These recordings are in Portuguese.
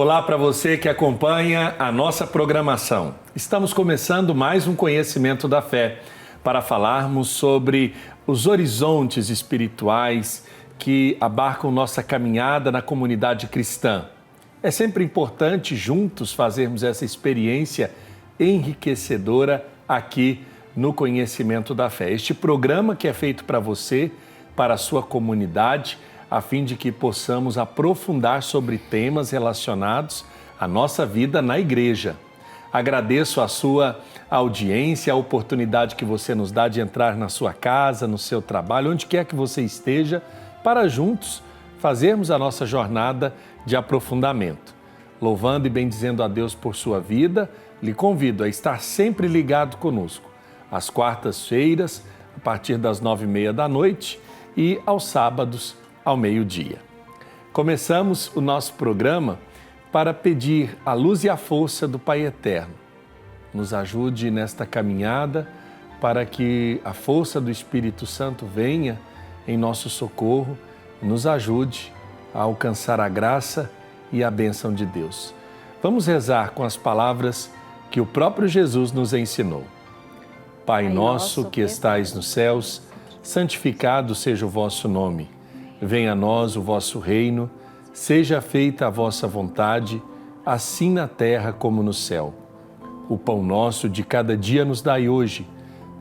Olá para você que acompanha a nossa programação. Estamos começando mais um Conhecimento da Fé para falarmos sobre os horizontes espirituais que abarcam nossa caminhada na comunidade cristã. É sempre importante juntos fazermos essa experiência enriquecedora aqui no Conhecimento da Fé. Este programa que é feito para você, para a sua comunidade, a fim de que possamos aprofundar sobre temas relacionados à nossa vida na igreja. Agradeço a sua audiência, a oportunidade que você nos dá de entrar na sua casa, no seu trabalho, onde quer que você esteja, para juntos fazermos a nossa jornada de aprofundamento. Louvando e bendizendo a Deus por sua vida, lhe convido a estar sempre ligado conosco, às quartas-feiras, a partir das 9h30 da noite e aos sábados, ao meio-dia. Começamos o nosso programa para pedir a luz e a força do Pai Eterno. Nos ajude nesta caminhada para que a força do Espírito Santo venha em nosso socorro e nos ajude a alcançar a graça e a bênção de Deus. Vamos rezar com as palavras que o próprio Jesus nos ensinou. Pai nosso que estais nos céus, santificado seja o vosso nome. Venha a nós o vosso reino, seja feita a vossa vontade, assim na terra como no céu. O pão nosso de cada dia nos dai hoje.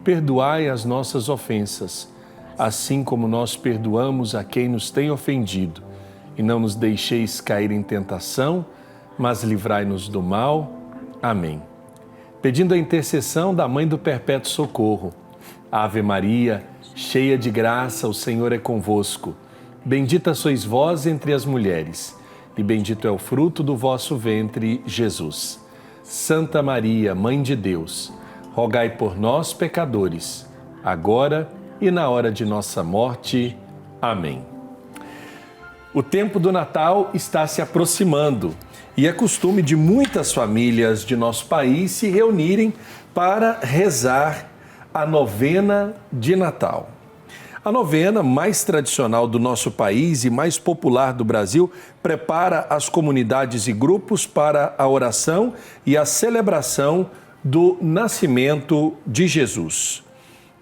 Perdoai as nossas ofensas, assim como nós perdoamos a quem nos tem ofendido. E não nos deixeis cair em tentação, mas livrai-nos do mal. Amém. Pedindo a intercessão da Mãe do Perpétuo Socorro. Ave Maria, cheia de graça, o Senhor é convosco. Bendita sois vós entre as mulheres, e bendito é o fruto do vosso ventre, Jesus. Santa Maria, Mãe de Deus, rogai por nós, pecadores, agora e na hora de nossa morte. Amém. O tempo do Natal está se aproximando e é costume de muitas famílias de nosso país se reunirem para rezar a novena de Natal. A novena mais tradicional do nosso país e mais popular do Brasil prepara as comunidades e grupos para a oração e a celebração do nascimento de Jesus.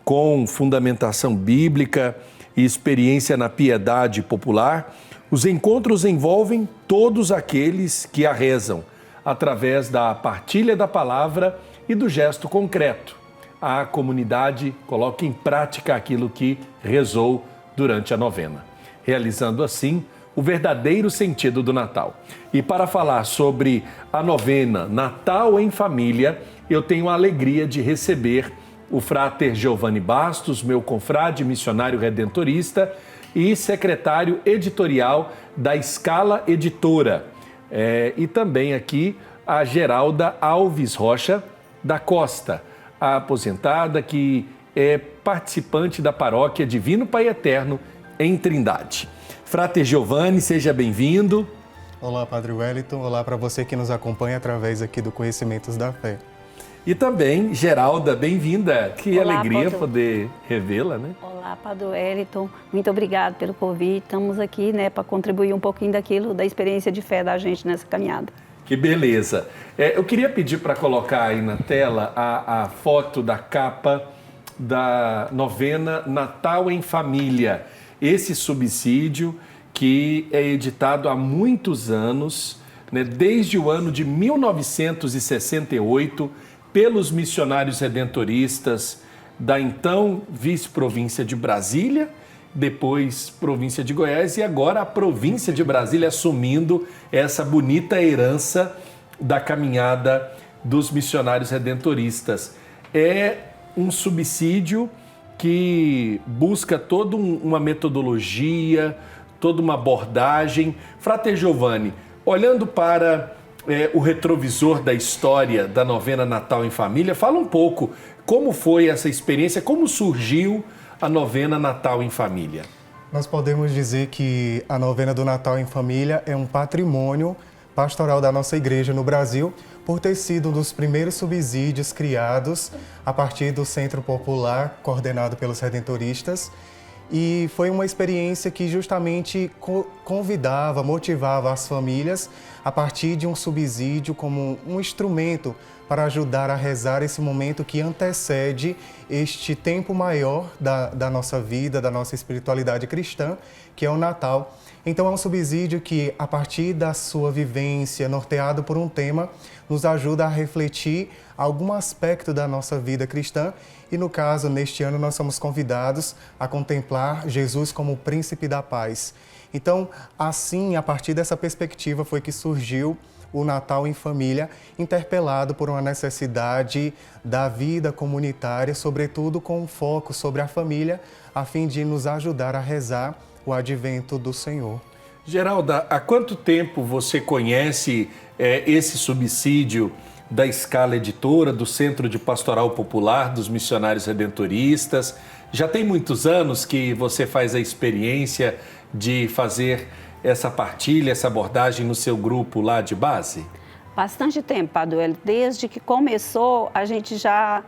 Com fundamentação bíblica e experiência na piedade popular, os encontros envolvem todos aqueles que a rezam, através da partilha da palavra e do gesto concreto. A comunidade coloca em prática aquilo que rezou durante a novena, realizando assim o verdadeiro sentido do Natal. E para falar sobre a novena Natal em Família, eu tenho a alegria de receber o Frater Giovanni Bastos, meu confrade missionário redentorista e secretário editorial da Scala Editora. E também aqui a Geralda Alves Rocha da Costa, a aposentada que é participante da paróquia Divino Pai Eterno em Trindade. Frater Giovanni, seja bem-vindo. Olá, Padre Wellington. Olá para você que nos acompanha através aqui do Conhecimentos da Fé. E também, Geralda, bem-vinda. Que Olá, alegria poder revê-la, né? Olá, Padre Wellington. Muito obrigado pelo convite. Estamos aqui, para contribuir um pouquinho da experiência de fé da gente nessa caminhada. Que beleza. Eu queria pedir para colocar aí na tela a foto da capa da novena Natal em Família. Esse subsídio que é editado há muitos anos, desde o ano de 1968, pelos missionários redentoristas da então vice-província de Brasília, depois província de Goiás e agora a província de Brasília assumindo essa bonita herança da caminhada dos missionários redentoristas. É um subsídio que busca toda uma metodologia, toda uma abordagem. Frater Giovanni, olhando para o retrovisor da história da novena Natal em Família, fala um pouco como foi essa experiência, como surgiu a novena Natal em Família. Nós podemos dizer que a novena do Natal em Família é um patrimônio pastoral da nossa igreja no Brasil, por ter sido um dos primeiros subsídios criados a partir do Centro Popular, coordenado pelos redentoristas. E foi uma experiência que justamente convidava, motivava as famílias a partir de um subsídio como um instrumento para ajudar a rezar esse momento que antecede este tempo maior da nossa vida, da nossa espiritualidade cristã, que é o Natal. Então é um subsídio que, a partir da sua vivência, norteado por um tema, nos ajuda a refletir algum aspecto da nossa vida cristã. E no caso, neste ano, nós somos convidados a contemplar Jesus como o príncipe da paz. Então, assim, a partir dessa perspectiva foi que surgiu o Natal em Família, interpelado por uma necessidade da vida comunitária, sobretudo com um foco sobre a família, a fim de nos ajudar a rezar o advento do Senhor. Geralda, há quanto tempo você conhece esse subsídio da Scala Editora, do Centro de Pastoral Popular dos Missionários Redentoristas? Já tem muitos anos que você faz a experiência de fazer essa partilha, essa abordagem no seu grupo lá de base? Bastante tempo, Padre Wellington. Desde que começou, a gente já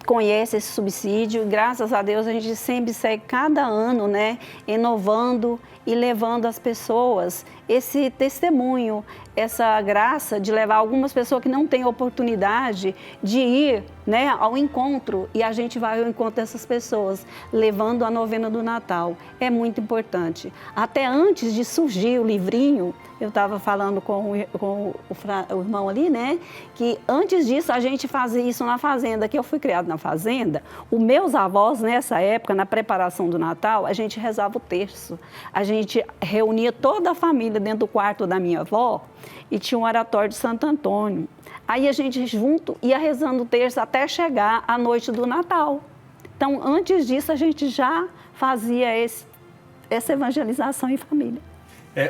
conhece esse subsídio e, graças a Deus, a gente sempre segue cada ano, né, inovando e levando as pessoas esse testemunho, essa graça de levar algumas pessoas que não têm oportunidade de ir, né, ao encontro, e a gente vai ao encontro dessas pessoas, levando a novena do Natal. É muito importante. Até antes de surgir o livrinho, eu estava falando com o irmão ali, né, que antes disso a gente fazia isso na fazenda, que eu fui criado na fazenda. Os meus avós, nessa época, na preparação do Natal, a gente rezava o terço. A gente reunia toda a família dentro do quarto da minha avó e tinha um oratório de Santo Antônio. Aí a gente junto ia rezando o terço até chegar a noite do Natal. Então, antes disso, a gente já fazia essa evangelização em família.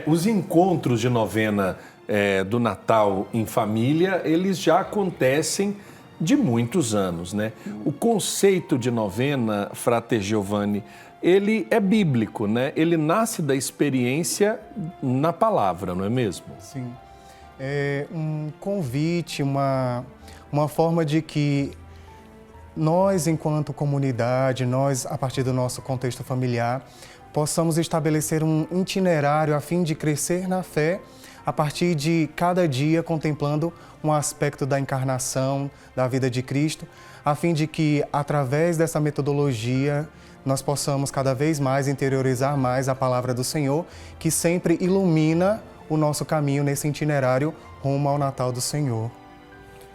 Os encontros de novena do Natal em família, eles já acontecem de muitos anos, né? O conceito de novena, Frater Giovanni, ele é bíblico, né? Ele nasce da experiência na palavra, não é mesmo? Sim. É um convite, uma forma de que nós, enquanto comunidade, nós, a partir do nosso contexto familiar, possamos estabelecer um itinerário a fim de crescer na fé, a partir de cada dia contemplando um aspecto da encarnação, da vida de Cristo, a fim de que, através dessa metodologia, nós possamos cada vez mais interiorizar mais a palavra do Senhor, que sempre ilumina o nosso caminho nesse itinerário rumo ao Natal do Senhor.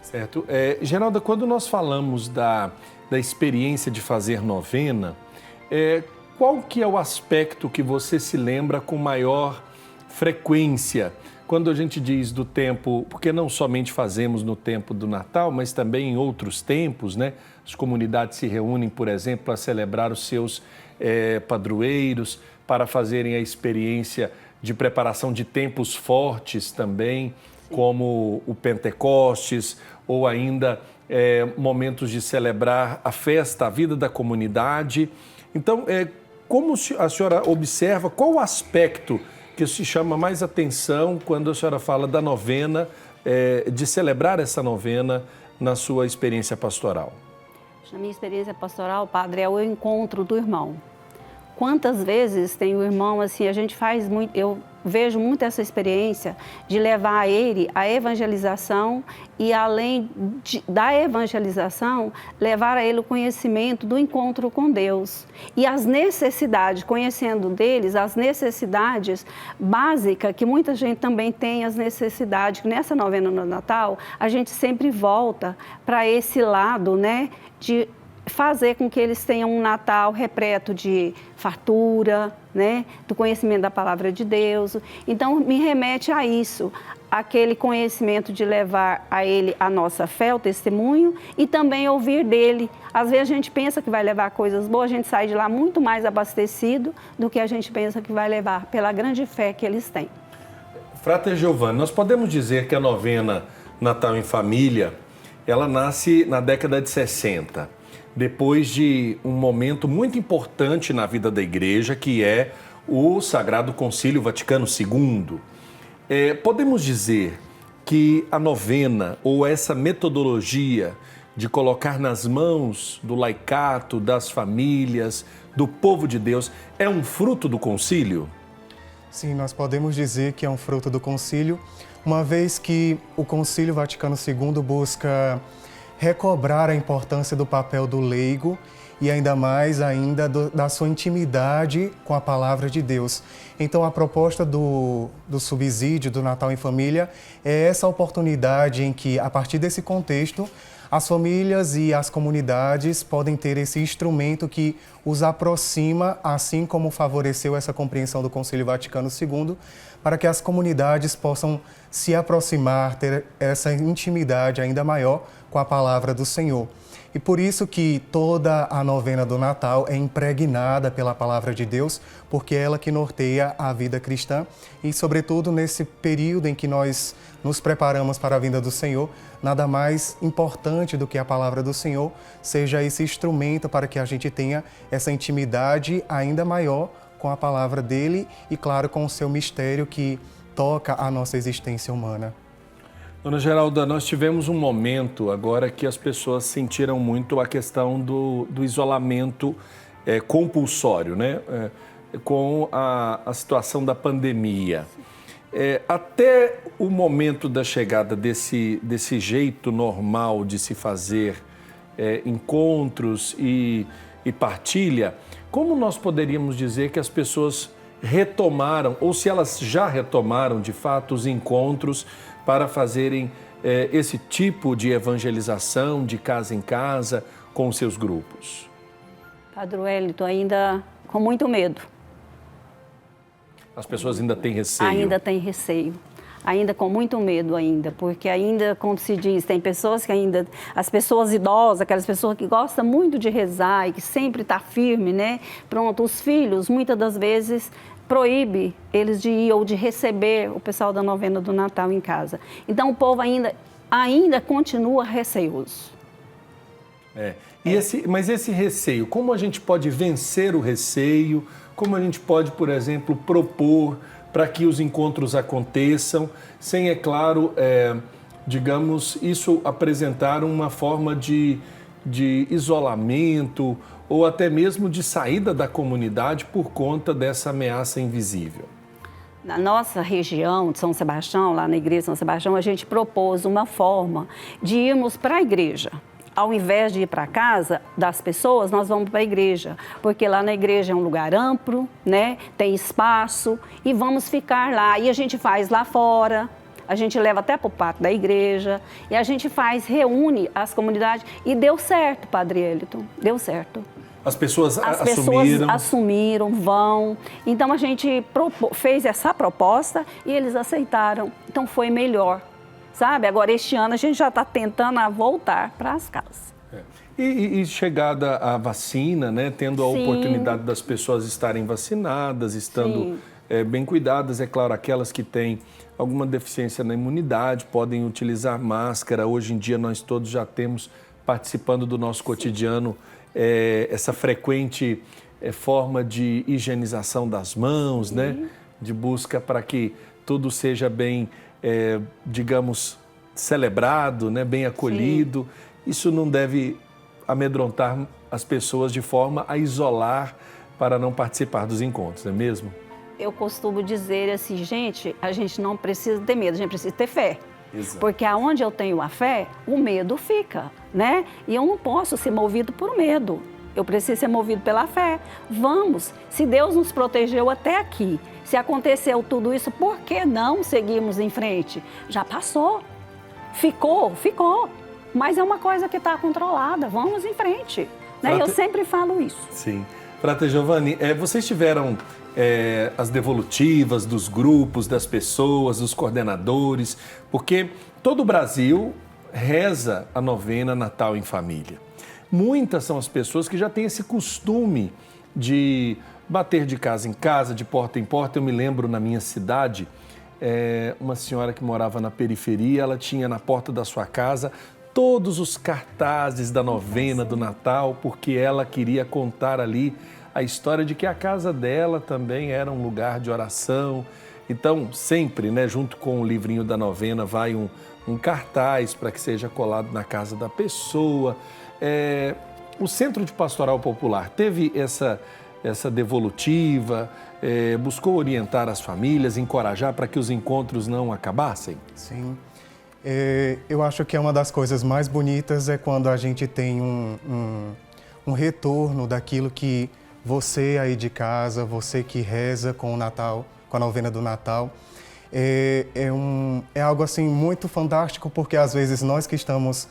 Certo. Geralda, quando nós falamos da experiência de fazer novena, qual que é o aspecto que você se lembra com maior frequência? Quando a gente diz do tempo, porque não somente fazemos no tempo do Natal, mas também em outros tempos, né? As comunidades se reúnem, por exemplo, para celebrar os seus padroeiros, para fazerem a experiência de preparação de tempos fortes também, como o Pentecostes, ou ainda momentos de celebrar a festa, a vida da comunidade. Então, como a senhora observa, qual o aspecto que se chama mais atenção quando a senhora fala da novena, de celebrar essa novena na sua experiência pastoral? Na minha experiência pastoral, padre, é o encontro do irmão. Quantas vezes tem o irmão, assim, a gente faz muito, eu vejo muito essa experiência de levar ele à evangelização e, além da evangelização, levar a ele o conhecimento do encontro com Deus. E as necessidades, conhecendo deles, as necessidades básicas, que muita gente também tem as necessidades, que nessa novena no Natal, a gente sempre volta para esse lado, né, de fazer com que eles tenham um Natal repleto de fartura, né, do conhecimento da palavra de Deus. Então, me remete a isso, aquele conhecimento de levar a ele a nossa fé, o testemunho, e também ouvir dele. Às vezes a gente pensa que vai levar coisas boas, a gente sai de lá muito mais abastecido do que a gente pensa que vai levar, pela grande fé que eles têm. Frater Giovanni, nós podemos dizer que a novena Natal em Família, ela nasce na década de 60. Depois de um momento muito importante na vida da Igreja, que é o Sagrado Concílio Vaticano II. Podemos dizer que a novena, ou essa metodologia de colocar nas mãos do laicato, das famílias, do povo de Deus, é um fruto do concílio? Sim, nós podemos dizer que é um fruto do concílio, uma vez que o Concílio Vaticano II busca recobrar a importância do papel do leigo e ainda mais da sua intimidade com a palavra de Deus. Então, a proposta do subsídio do Natal em Família é essa oportunidade em que, a partir desse contexto, as famílias e as comunidades podem ter esse instrumento que os aproxima, assim como favoreceu essa compreensão do Concílio Vaticano II, para que as comunidades possam se aproximar, ter essa intimidade ainda maior com a palavra do Senhor. E por isso que toda a novena do Natal é impregnada pela palavra de Deus, porque é ela que norteia a vida cristã e, sobretudo, nesse período em que nós nos preparamos para a vinda do Senhor, nada mais importante do que a palavra do Senhor seja esse instrumento para que a gente tenha essa intimidade ainda maior com a palavra dele e, claro, com o seu mistério que toca a nossa existência humana. Dona Geralda, nós tivemos um momento agora que as pessoas sentiram muito a questão do isolamento compulsório, né? Com a situação da pandemia. Até o momento da chegada desse jeito normal de se fazer encontros e partilha, como nós poderíamos dizer que as pessoas retomaram, ou se elas já retomaram de fato os encontros para fazerem esse tipo de evangelização de casa em casa com os seus grupos? Padre Wellington, ainda com muito medo. As pessoas ainda têm receio? Ainda têm receio. Ainda com muito medo ainda, porque ainda, como se diz, tem pessoas que ainda, as pessoas idosas, aquelas pessoas que gostam muito de rezar e que sempre está firme, né? Pronto, os filhos, muitas das vezes, proíbe eles de ir ou de receber o pessoal da novena do Natal em casa. Então, o povo ainda continua receoso. Mas esse receio, como a gente pode vencer o receio? Como a gente pode, por exemplo, propor para que os encontros aconteçam, sem, é claro, digamos, isso apresentar uma forma de isolamento ou até mesmo de saída da comunidade por conta dessa ameaça invisível? Na nossa região de São Sebastião, lá na igreja de São Sebastião, a gente propôs uma forma de irmos para a igreja. Ao invés de ir para a casa das pessoas, nós vamos para a igreja, porque lá na igreja é um lugar amplo, né? Tem espaço e vamos ficar lá. E a gente faz lá fora, a gente leva até para o pátio da igreja e a gente reúne as comunidades e deu certo, Padre Wellington, deu certo. As pessoas assumiram, vão. Então a gente fez essa proposta e eles aceitaram. Então foi melhor. Sabe? Agora, este ano, a gente já está tentando voltar para as casas. E chegada a vacina, né? Tendo a oportunidade das pessoas estarem vacinadas, estando bem cuidadas. É claro, aquelas que têm alguma deficiência na imunidade podem utilizar máscara. Hoje em dia, nós todos já temos, participando do nosso cotidiano, essa frequente forma de higienização das mãos, né? De busca para que tudo seja bem... digamos, celebrado, né, bem acolhido. Isso não deve amedrontar as pessoas de forma a isolar para não participar dos encontros, não é mesmo? Eu costumo dizer assim, gente, a gente não precisa ter medo, a gente precisa ter fé. Exato. Porque aonde eu tenho a fé, o medo fica, né? E eu não posso ser movido por medo. Eu preciso ser movido pela fé. Vamos, se Deus nos protegeu até aqui, se aconteceu tudo isso, por que não seguirmos em frente? Já passou, ficou, mas é uma coisa que está controlada, vamos em frente. Né? Eu sempre falo isso. Sim. Frate Giovanni, vocês tiveram as devolutivas dos grupos, das pessoas, dos coordenadores, porque todo o Brasil reza a novena Natal em Família. Muitas são as pessoas que já têm esse costume de bater de casa em casa, de porta em porta. Eu me lembro na minha cidade, uma senhora que morava na periferia, ela tinha na porta da sua casa todos os cartazes da novena do Natal, porque ela queria contar ali a história de que a casa dela também era um lugar de oração. Então, sempre, né, junto com o livrinho da novena, vai um cartaz para que seja colado na casa da pessoa. O Centro de Pastoral Popular teve essa devolutiva, buscou orientar as famílias, encorajar para que os encontros não acabassem? Sim. Eu acho que uma das coisas mais bonitas é quando a gente tem um retorno daquilo que você aí de casa, você que reza com o Natal, com a novena do Natal. É algo assim muito fantástico, porque às vezes nós que estamos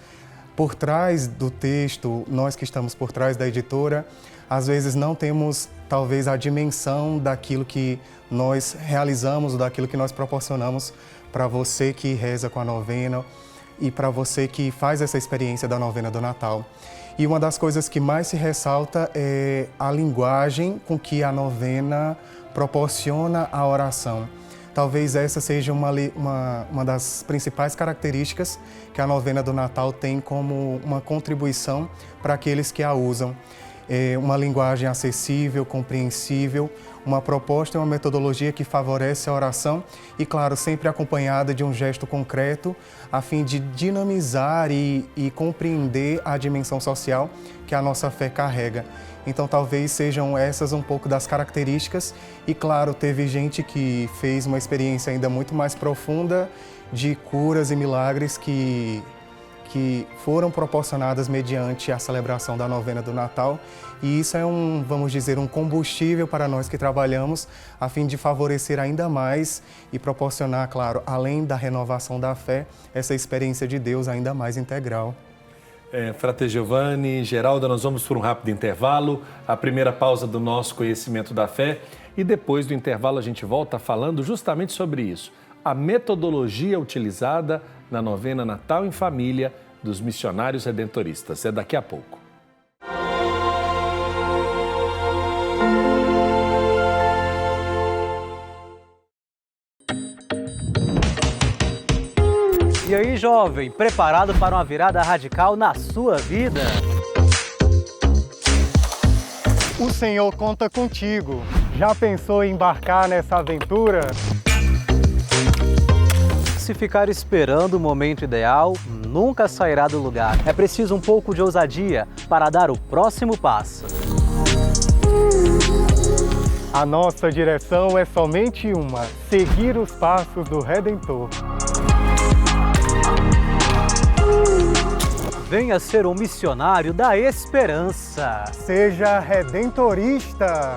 por trás do texto, nós que estamos por trás da editora, às vezes não temos talvez a dimensão daquilo que nós realizamos, daquilo que nós proporcionamos para você que reza com a novena e para você que faz essa experiência da novena do Natal. E uma das coisas que mais se ressalta é a linguagem com que a novena proporciona a oração. Talvez essa seja uma das principais características que a novena do Natal tem como uma contribuição para aqueles que a usam. Uma linguagem acessível, compreensível, uma proposta e uma metodologia que favorece a oração e, claro, sempre acompanhada de um gesto concreto, a fim de dinamizar e compreender a dimensão social que a nossa fé carrega. Então, talvez sejam essas um pouco das características e, claro, teve gente que fez uma experiência ainda muito mais profunda de curas e milagres que foram proporcionadas mediante a celebração da novena do Natal. E isso é vamos dizer, um combustível para nós que trabalhamos, a fim de favorecer ainda mais e proporcionar, claro, além da renovação da fé, essa experiência de Deus ainda mais integral. Frate Giovanni, Geralda, nós vamos por um rápido intervalo, a primeira pausa do nosso conhecimento da fé, e depois do intervalo a gente volta falando justamente sobre isso, a metodologia utilizada na novena Natal em Família dos missionários redentoristas. É daqui a pouco. E aí, jovem, preparado para uma virada radical na sua vida? O Senhor conta contigo. Já pensou em embarcar nessa aventura? Se ficar esperando o momento ideal, nunca sairá do lugar. É preciso um pouco de ousadia para dar o próximo passo. A nossa direção é somente uma: seguir os passos do Redentor. Venha ser um missionário da esperança. Seja redentorista.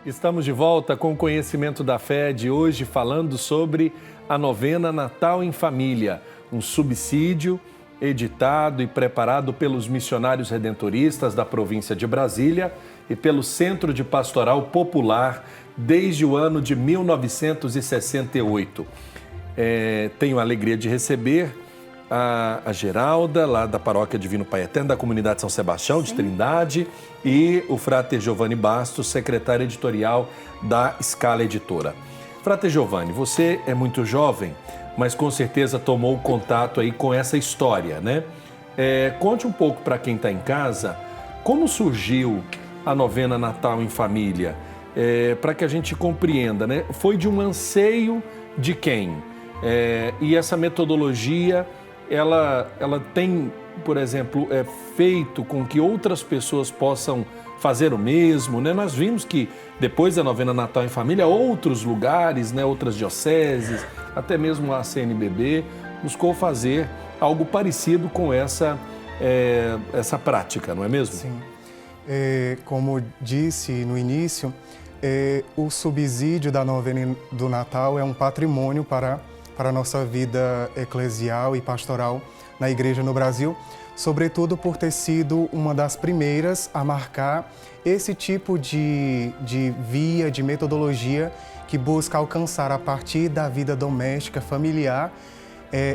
Estamos de volta com o Conhecimento da Fé de hoje, falando sobre a novena Natal em Família, um subsídio editado e preparado pelos missionários redentoristas da província de Brasília e pelo Centro de Pastoral Popular desde o ano de 1968. Tenho a alegria de receber a Geralda, lá da Paróquia Divino Pai Eterno, da Comunidade São Sebastião, de Trindade, e o Frate Giovanni Bastos, secretário editorial da Scala Editora. Frate Giovanni, você é muito jovem, mas com certeza tomou contato aí com essa história, né? Conte um pouco para quem está em casa, como surgiu a novena Natal em Família, para que a gente compreenda, né? Foi de um anseio de quem? E essa metodologia, ela tem, por exemplo, feito com que outras pessoas possam fazer o mesmo, né? Nós vimos que depois da novena Natal em Família, outros lugares, né, outras dioceses, até mesmo a CNBB, buscou fazer algo parecido com essa prática, não é mesmo? Sim. Como disse no início, o subsídio da novena do Natal é um patrimônio para a nossa vida eclesial e pastoral na igreja no Brasil, sobretudo por ter sido uma das primeiras a marcar esse tipo de via, de metodologia que busca alcançar a partir da vida doméstica, familiar,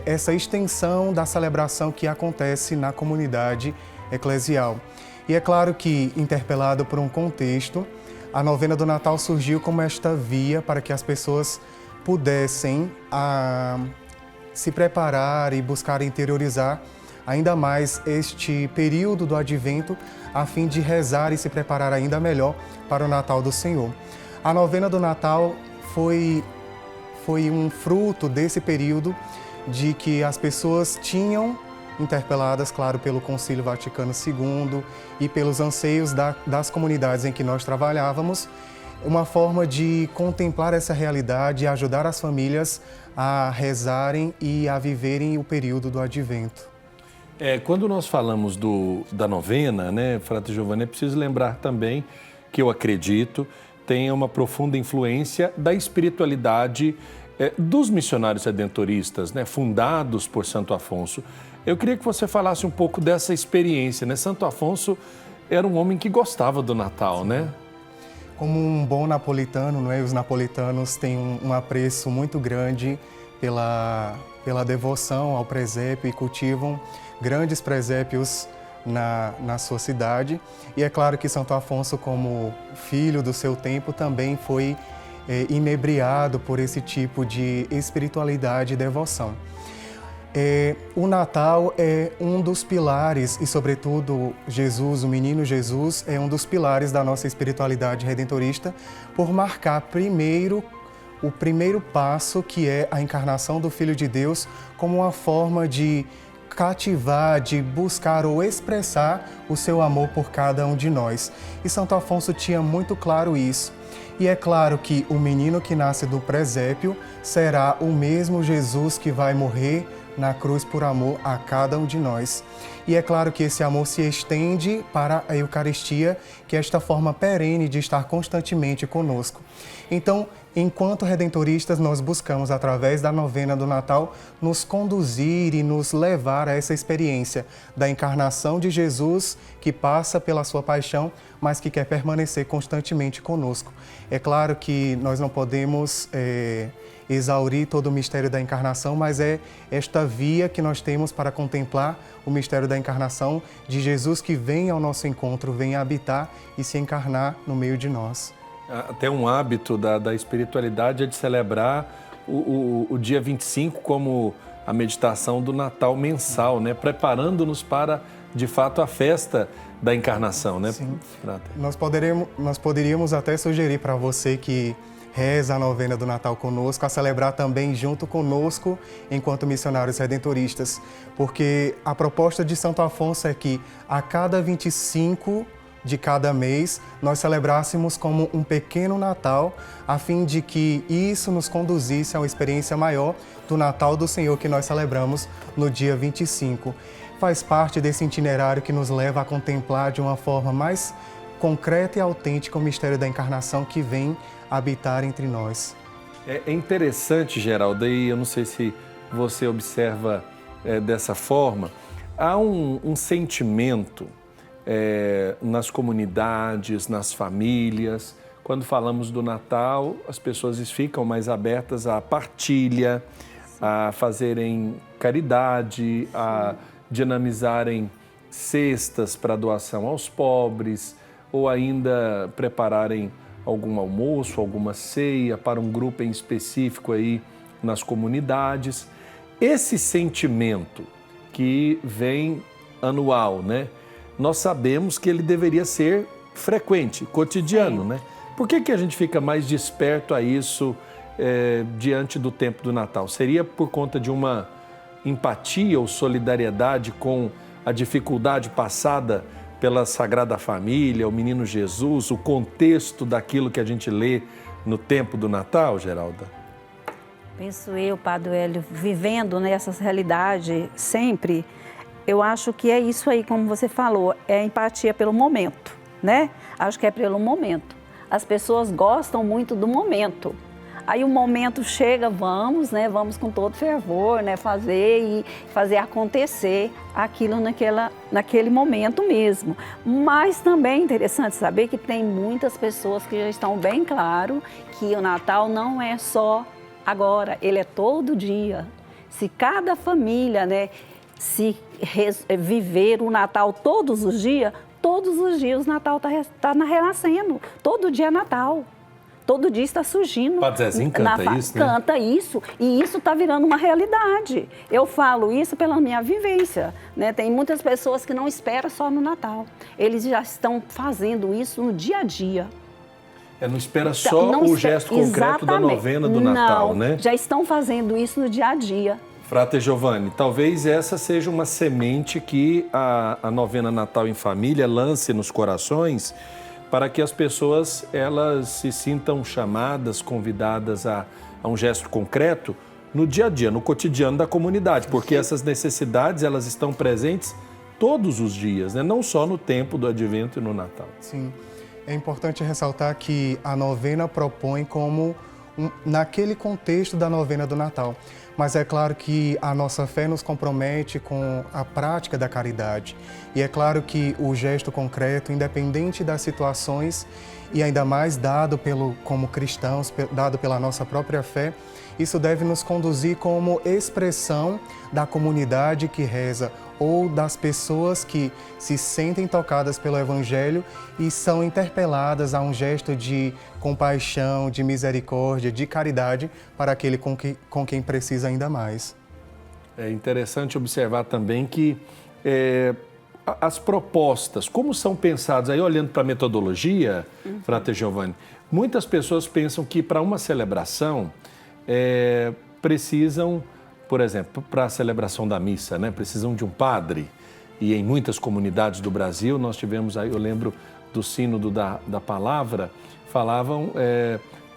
essa extensão da celebração que acontece na comunidade eclesial. E é claro que, interpelado por um contexto, a novena do Natal surgiu como esta via para que as pessoas pudessem se preparar e buscar interiorizar ainda mais este período do Advento, a fim de rezar e se preparar ainda melhor para o Natal do Senhor. A novena do Natal foi foi um fruto desse período de que as pessoas tinham, interpeladas, claro, pelo Concílio Vaticano II e pelos anseios das comunidades em que nós trabalhávamos, uma forma de contemplar essa realidade e ajudar as famílias a rezarem e a viverem o período do Advento. Quando nós falamos da novena, né, Frate Giovanni, é preciso lembrar também que eu acredito tem uma profunda influência da espiritualidade dos missionários redentoristas, né, fundados por Santo Afonso. Eu queria que você falasse um pouco dessa experiência, né? Santo Afonso era um homem que gostava do Natal, né? Como um bom napolitano, não é? Os napolitanos têm um apreço muito grande pela devoção ao presépio e cultivam grandes presépios na sua cidade. E é claro que Santo Afonso, como filho do seu tempo, também foi inebriado por esse tipo de espiritualidade e devoção. O Natal é um dos pilares, e sobretudo Jesus, o menino Jesus, é um dos pilares da nossa espiritualidade redentorista, por marcar o primeiro passo, que é a encarnação do Filho de Deus, como uma forma de cativar, de buscar ou expressar o seu amor por cada um de nós. E Santo Afonso tinha muito claro isso. E é claro que o menino que nasce do presépio será o mesmo Jesus que vai morrer na cruz por amor a cada um de nós. E é claro que esse amor se estende para a Eucaristia, que é esta forma perene de estar constantemente conosco. Então, enquanto redentoristas, nós buscamos, através da novena do Natal, nos conduzir e nos levar a essa experiência da encarnação de Jesus, que passa pela sua paixão, mas que quer permanecer constantemente conosco. É claro que nós não podemos exaurir todo o mistério da encarnação, mas é esta via que nós temos para contemplar o mistério da encarnação de Jesus, que vem ao nosso encontro, vem habitar e se encarnar no meio de nós. Até um hábito da espiritualidade é de celebrar o dia 25 como a meditação do Natal mensal, né? Preparando-nos para, de fato, a festa da encarnação, né? Sim. Nós poderíamos até sugerir para você que reza a novena do Natal conosco, a celebrar também junto conosco enquanto missionários redentoristas, porque a proposta de Santo Afonso é que a cada 25 de cada mês nós celebrássemos como um pequeno Natal, a fim de que isso nos conduzisse a uma experiência maior do Natal do Senhor que nós celebramos no dia 25. Faz parte desse itinerário que nos leva a contemplar de uma forma mais concreta e autêntica o mistério da encarnação que vem habitar entre nós. É interessante, Geralda, e eu não sei se você observa dessa forma, há um sentimento nas comunidades, nas famílias. Quando falamos do Natal, as pessoas ficam mais abertas à partilha, a fazerem caridade, a dinamizarem cestas para doação aos pobres, ou ainda prepararem algum almoço, alguma ceia para um grupo em específico aí nas comunidades. Esse sentimento que vem anual, né? Nós sabemos que ele deveria ser frequente, cotidiano, né? Por que a gente fica mais desperto a isso diante do tempo do Natal? Seria por conta de uma empatia ou solidariedade com a dificuldade passada pela Sagrada Família, o Menino Jesus, o contexto daquilo que a gente lê no tempo do Natal, Geralda? Penso eu, Padre Hélio, vivendo nessa realidade sempre, eu acho que é isso aí, como você falou, é empatia pelo momento, né? Acho que é pelo momento. As pessoas gostam muito do momento. Aí o momento chega, vamos, né? Vamos com todo fervor, né? Fazer acontecer aquilo naquele momento mesmo. Mas também é interessante saber que tem muitas pessoas que já estão bem claro que o Natal não é só agora, ele é todo dia. Se cada família, né, viver o Natal todos os dias o Natal está renascendo. Todo dia é Natal. Todo dia está surgindo. Padre Zezinho canta isso, né? Canta isso, e isso está virando uma realidade. Eu falo isso pela minha vivência, né? Tem muitas pessoas que não esperam só no Natal. Eles já estão fazendo isso no dia a dia. Não espera só o gesto concreto da novena do Natal, né? Já estão fazendo isso no dia a dia. Frate Giovanni, talvez essa seja uma semente que a novena Natal em Família lance nos corações para que as pessoas elas se sintam chamadas, convidadas a um gesto concreto no dia a dia, no cotidiano da comunidade, porque essas necessidades elas estão presentes todos os dias, né? Não só no tempo do Advento e no Natal. Sim, é importante ressaltar que a novena propõe como naquele contexto da novena do Natal. Mas é claro que a nossa fé nos compromete com a prática da caridade. E é claro que o gesto concreto, independente das situações, e ainda mais como cristãos, dado pela nossa própria fé, isso deve nos conduzir como expressão da comunidade que reza ou das pessoas que se sentem tocadas pelo Evangelho e são interpeladas a um gesto de compaixão, de misericórdia, de caridade para aquele com quem precisa ainda mais. É interessante observar também que as propostas, como são pensadas, aí olhando para a metodologia, Frate Giovanni, muitas pessoas pensam que para uma celebração precisam, por exemplo, para a celebração da missa, né, precisam de um padre. E em muitas comunidades do Brasil, nós tivemos aí, eu lembro do sínodo da palavra, falavam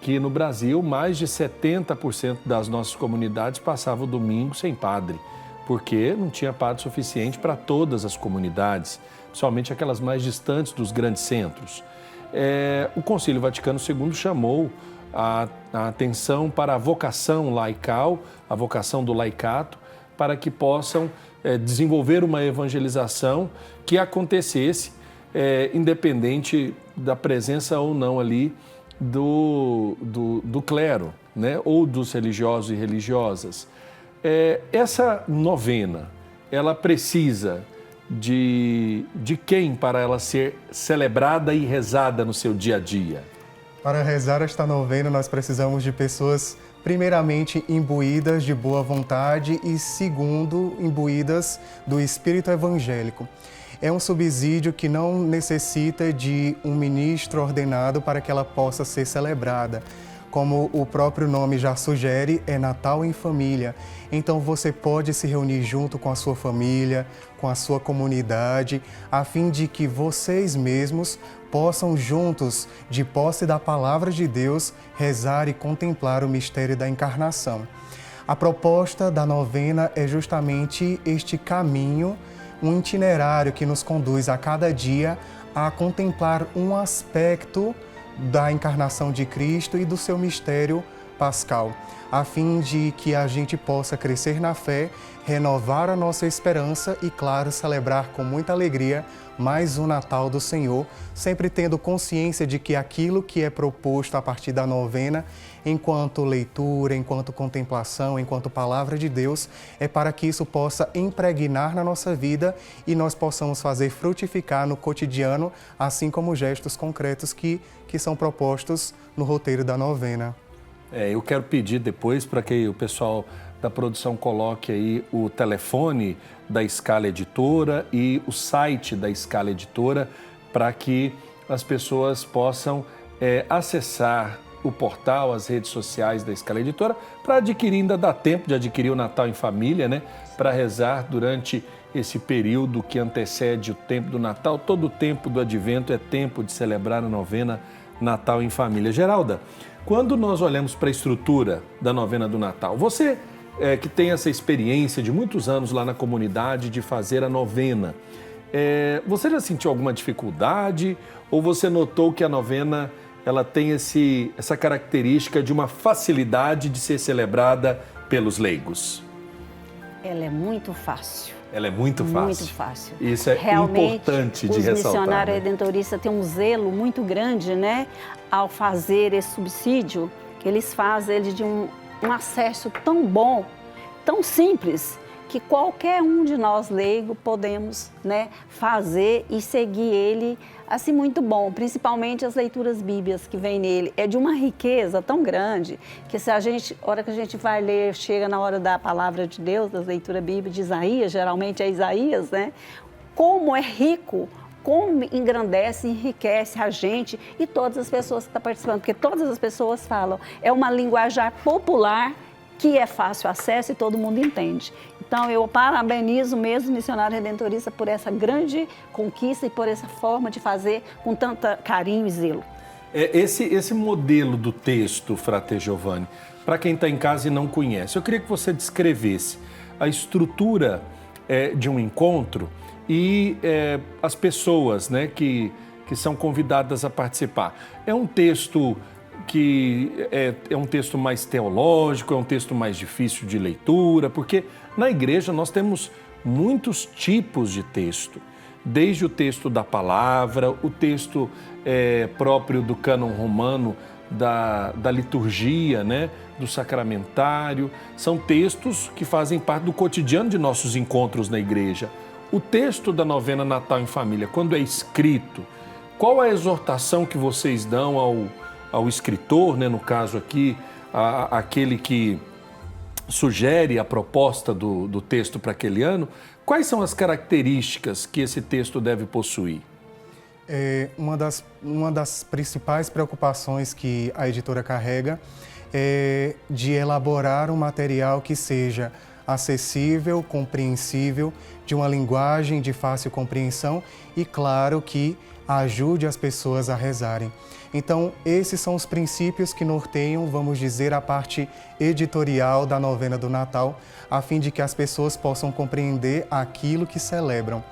que no Brasil mais de 70% das nossas comunidades passavam o domingo sem padre, porque não tinha padre suficiente para todas as comunidades, principalmente aquelas mais distantes dos grandes centros. O Concílio Vaticano II chamou a atenção para a vocação laical, a vocação do laicato, para que possam desenvolver uma evangelização que acontecesse independente da presença ou não ali do clero, né, ou dos religiosos e religiosas. Essa novena, ela precisa de quem para ela ser celebrada e rezada no seu dia a dia? Para rezar esta novena, nós precisamos de pessoas, primeiramente, imbuídas de boa vontade e, segundo, imbuídas do espírito evangélico. É um subsídio que não necessita de um ministro ordenado para que ela possa ser celebrada. Como o próprio nome já sugere, é Natal em Família. Então você pode se reunir junto com a sua família, com a sua comunidade, a fim de que vocês mesmos possam juntos, de posse da palavra de Deus, rezar e contemplar o mistério da encarnação. A proposta da novena é justamente este caminho, um itinerário que nos conduz a cada dia a contemplar um aspecto da encarnação de Cristo e do seu mistério pascal, a fim de que a gente possa crescer na fé, renovar a nossa esperança e, claro, celebrar com muita alegria mais um Natal do Senhor, sempre tendo consciência de que aquilo que é proposto a partir da novena, enquanto leitura, enquanto contemplação, enquanto palavra de Deus, é para que isso possa impregnar na nossa vida e nós possamos fazer frutificar no cotidiano, assim como gestos concretos que são propostos no roteiro da novena. Eu quero pedir depois para que o pessoal da produção coloque aí o telefone da Scala Editora e o site da Scala Editora para que as pessoas possam acessar o portal, as redes sociais da Scala Editora para adquirir, ainda dá tempo de adquirir o Natal em Família, né? Para rezar durante esse período que antecede o tempo do Natal. Todo o tempo do Advento é tempo de celebrar a novena Natal em Família. Geralda, quando nós olhamos para a estrutura da novena do Natal, você que tem essa experiência de muitos anos lá na comunidade de fazer a novena, você já sentiu alguma dificuldade ou você notou que a novena ela tem essa característica de uma facilidade de ser celebrada pelos leigos? Ela é muito fácil. Ela é muito fácil. Muito fácil. Isso é realmente importante de ressaltar. Os missionários redentoristas têm um zelo muito grande, né? Ao fazer esse subsídio, que eles fazem ele de um acesso tão bom, tão simples, que qualquer um de nós leigos podemos, né, fazer e seguir ele assim muito bom, principalmente as leituras bíblicas que vem nele. É de uma riqueza tão grande que se a hora que a gente vai ler, chega na hora da palavra de Deus, das leituras bíblicas de Isaías, geralmente é Isaías, né? Como é rico como engrandece, enriquece a gente e todas as pessoas que estão participando, porque todas as pessoas falam, é uma linguajar popular que é fácil acesso e todo mundo entende. Então, eu parabenizo mesmo o Missionário Redentorista por essa grande conquista e por essa forma de fazer com tanto carinho e zelo. Esse modelo do texto, Frater Giovanni, para quem está em casa e não conhece, eu queria que você descrevesse a estrutura de um encontro e as pessoas, né, que são convidadas a participar. É um texto que é um texto mais teológico, é um texto mais difícil de leitura, porque na igreja nós temos muitos tipos de texto, desde o texto da palavra, o texto próprio do cânon romano, da liturgia, né, do sacramentário. São textos que fazem parte do cotidiano de nossos encontros na igreja. O texto da novena Natal em Família, quando é escrito, qual é a exortação que vocês dão ao escritor, né, no caso aqui, aquele que sugere a proposta do texto para aquele ano? Quais são as características que esse texto deve possuir? Uma das principais preocupações que a editora carrega é de elaborar um material que seja acessível, compreensível, de uma linguagem de fácil compreensão e, claro, que ajude as pessoas a rezarem. Então, esses são os princípios que norteiam, vamos dizer, a parte editorial da novena do Natal, a fim de que as pessoas possam compreender aquilo que celebram.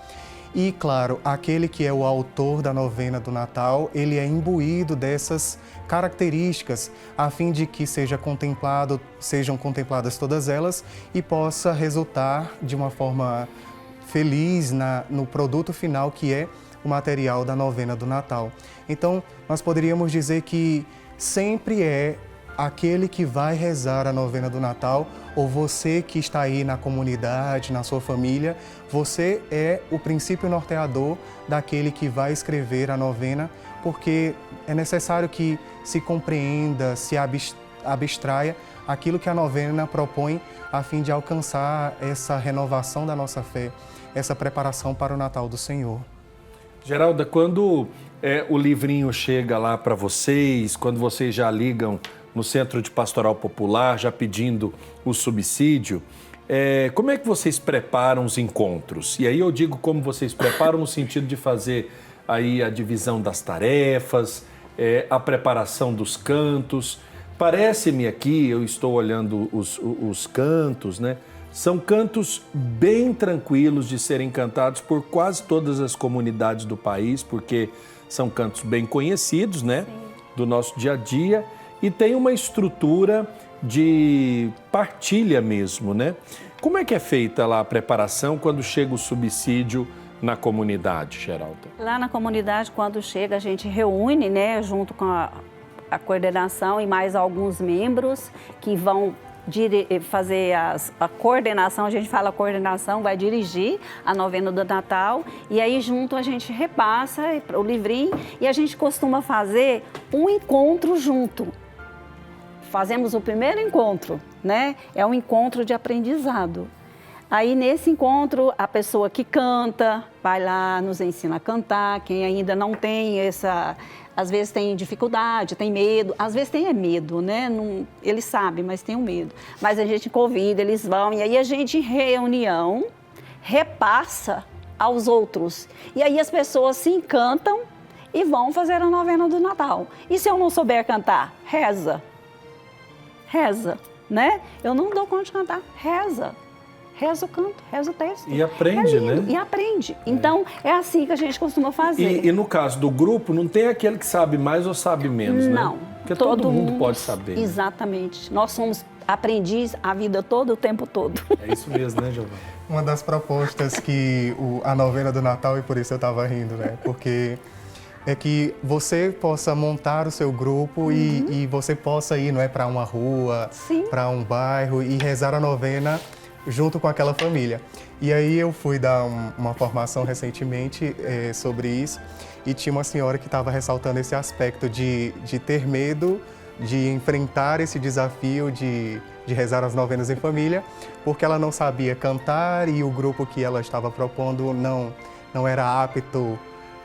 E, claro, aquele que é o autor da novena do Natal, ele é imbuído dessas características, a fim de que sejam contempladas todas elas e possa resultar de uma forma feliz no produto final, que é o material da novena do Natal. Então, nós poderíamos dizer que sempre é aquele que vai rezar a novena do Natal, ou você que está aí na comunidade, na sua família, você é o princípio norteador daquele que vai escrever a novena, porque é necessário que se compreenda, se abstraia aquilo que a novena propõe a fim de alcançar essa renovação da nossa fé, essa preparação para o Natal do Senhor. Geralda, quando o livrinho chega lá para vocês, quando vocês já ligam no Centro de Pastoral Popular, já pedindo o subsídio, como é que vocês preparam os encontros? E aí eu digo como vocês preparam no sentido de fazer aí a divisão das tarefas, a preparação dos cantos. Parece-me aqui, eu estou olhando os cantos, né? São cantos bem tranquilos de serem cantados por quase todas as comunidades do país, porque são cantos bem conhecidos, né? Sim. Do nosso dia a dia, e tem uma estrutura de partilha mesmo, né? Como é que é feita lá a preparação quando chega o subsídio na comunidade, Geralda? Lá na comunidade, quando chega, a gente reúne, né, junto com a coordenação e mais alguns membros que vão fazer a coordenação, a gente fala coordenação, vai dirigir a novena do Natal, e aí junto a gente repassa o livrinho e a gente costuma fazer um encontro junto. Fazemos o primeiro encontro, né? É um encontro de aprendizado. Aí nesse encontro, a pessoa que canta vai lá, nos ensina a cantar, quem ainda não tem às vezes tem dificuldade, tem medo, às vezes tem medo, né? Não, eles sabem, mas tem o medo. Mas a gente convida, eles vão, e aí a gente em reunião repassa aos outros. E aí as pessoas se encantam e vão fazer a novena do Natal. E se eu não souber cantar? Reza. Reza, né? Eu não dou conta de cantar, reza. Reza o canto, reza o texto. E aprende, né? E aprende. Então, é assim que a gente costuma fazer. E no caso do grupo, não tem aquele que sabe mais ou sabe menos, né? Não. Porque todo mundo pode saber. Exatamente. Nós somos aprendiz a vida toda, o tempo todo. É isso mesmo, né, Giovanni? Uma das propostas que a novena do Natal, e por isso eu estava rindo, né? Porque é que você possa montar o seu grupo e você possa ir, não é, para uma rua, para um bairro e rezar a novena junto com aquela família. E aí eu fui dar uma formação recentemente sobre isso e tinha uma senhora que estava ressaltando esse aspecto de ter medo de enfrentar esse desafio de rezar as novenas em família, porque ela não sabia cantar e o grupo que ela estava propondo não era apto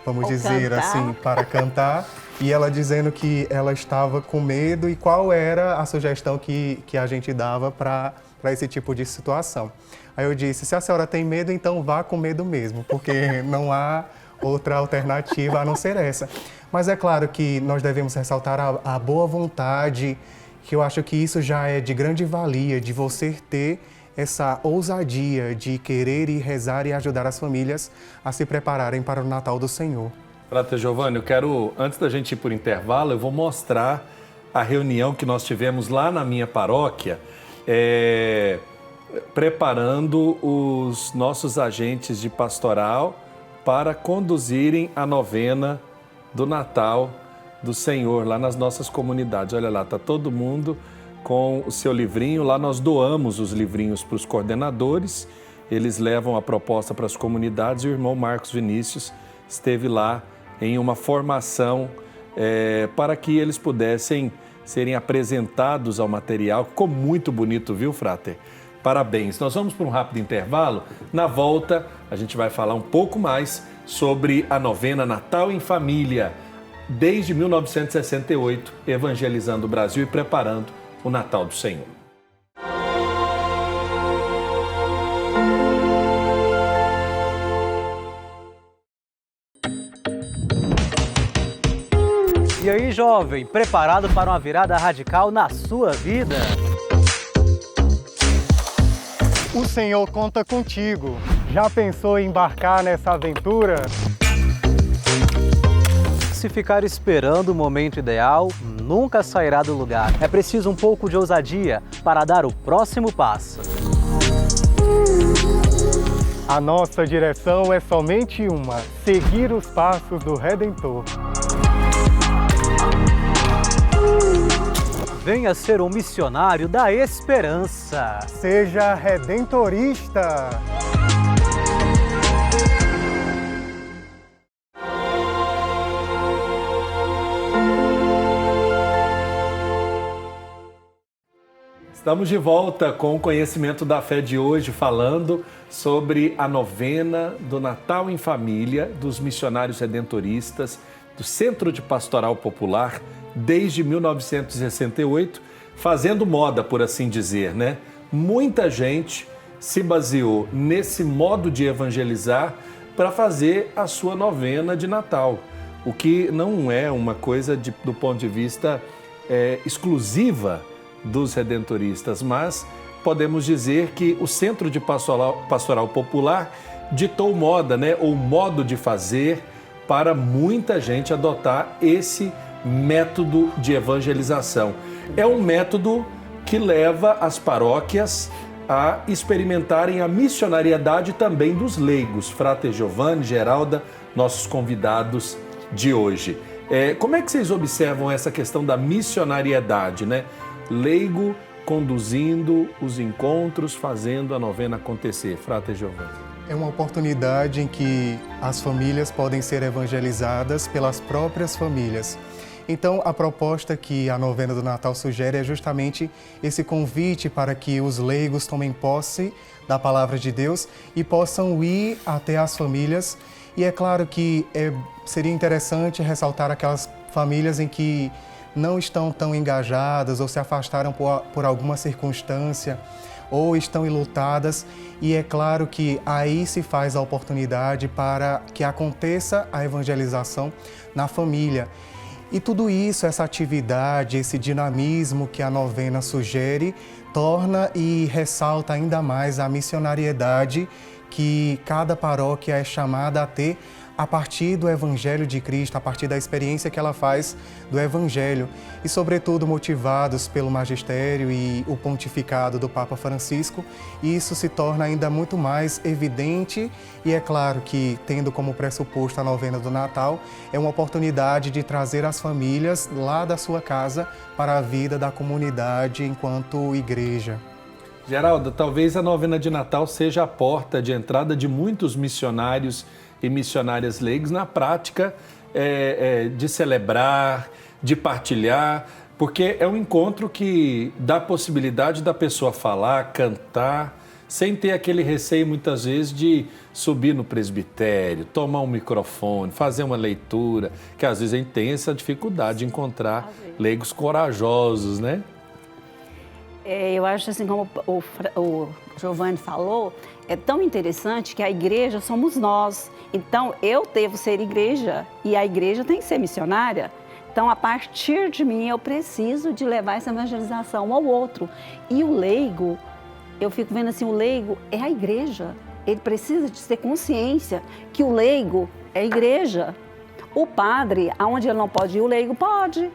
vamos Ou dizer cantar. assim, para cantar. E ela dizendo que ela estava com medo e qual era a sugestão que a gente dava para esse tipo de situação. Aí eu disse, se a senhora tem medo, então vá com medo mesmo, porque não há outra alternativa a não ser essa. Mas é claro que nós devemos ressaltar a boa vontade, que eu acho que isso já é de grande valia, de você ter essa ousadia de querer ir rezar e ajudar as famílias a se prepararem para o Natal do Senhor. Frate Giovanni, eu quero, antes da gente ir por intervalo, eu vou mostrar a reunião que nós tivemos lá na minha paróquia, preparando os nossos agentes de pastoral para conduzirem a novena do Natal do Senhor lá nas nossas comunidades. Olha lá, está todo mundo com o seu livrinho. Lá nós doamos os livrinhos para os coordenadores, eles levam a proposta para as comunidades e o irmão Marcos Vinícius esteve lá em uma formação para que eles pudessem serem apresentados ao material. Ficou muito bonito, viu, Frater? Parabéns. Nós vamos para um rápido intervalo. Na volta, a gente vai falar um pouco mais sobre a novena Natal em Família, desde 1968, evangelizando o Brasil e preparando o Natal do Senhor. E aí, jovem, preparado para uma virada radical na sua vida? O Senhor conta contigo. Já pensou em embarcar nessa aventura? Se ficar esperando o momento ideal, nunca sairá do lugar. É preciso um pouco de ousadia para dar o próximo passo. A nossa direção é somente uma: seguir os passos do Redentor. Venha ser um missionário da esperança. Seja redentorista. Estamos de volta com o Conhecimento da Fé de hoje, falando sobre a novena do Natal em Família dos missionários redentoristas do Centro de Pastoral Popular desde 1968, fazendo moda, por assim dizer, né? Muita gente se baseou nesse modo de evangelizar para fazer a sua novena de Natal, o que não é uma coisa do ponto de vista exclusiva dos redentoristas, mas podemos dizer que o Centro de Pastoral Popular ditou moda, né? Ou modo de fazer para muita gente adotar esse método de evangelização. É um método que leva as paróquias a experimentarem a missionariedade também dos leigos. Frate Giovanni, Geralda, nossos convidados de hoje. Como é que vocês observam essa questão da missionariedade, né? Leigo conduzindo os encontros, fazendo a novena acontecer. Frate Giovanni. É uma oportunidade em que as famílias podem ser evangelizadas pelas próprias famílias. Então, a proposta que a novena do Natal sugere é justamente esse convite para que os leigos tomem posse da palavra de Deus e possam ir até as famílias. E é claro que seria interessante ressaltar aquelas famílias em que não estão tão engajadas ou se afastaram por alguma circunstância ou estão enlutadas, e é claro que aí se faz a oportunidade para que aconteça a evangelização na família. E tudo isso, essa atividade, esse dinamismo que a novena sugere, torna e ressalta ainda mais a missionariedade que cada paróquia é chamada a ter a partir do Evangelho de Cristo, a partir da experiência que ela faz do Evangelho e, sobretudo, motivados pelo magistério e o pontificado do Papa Francisco, isso se torna ainda muito mais evidente e é claro que, tendo como pressuposto a novena do Natal, é uma oportunidade de trazer as famílias lá da sua casa para a vida da comunidade enquanto igreja. Geralda, talvez a novena de Natal seja a porta de entrada de muitos missionários e missionárias leigos na prática de celebrar, de partilhar, porque é um encontro que dá a possibilidade da pessoa falar, cantar, sem ter aquele receio muitas vezes de subir no presbitério, tomar um microfone, fazer uma leitura, que às vezes a gente tem essa dificuldade de encontrar leigos corajosos, né? Eu acho assim, como o Giovanni falou, é tão interessante que a igreja somos nós. Então, eu devo ser igreja e a igreja tem que ser missionária. Então, a partir de mim, eu preciso de levar essa evangelização ao outro. E o leigo, eu fico vendo assim, o leigo é a igreja. Ele precisa de ter consciência que o leigo é a igreja. O padre, aonde ele não pode ir, o leigo pode.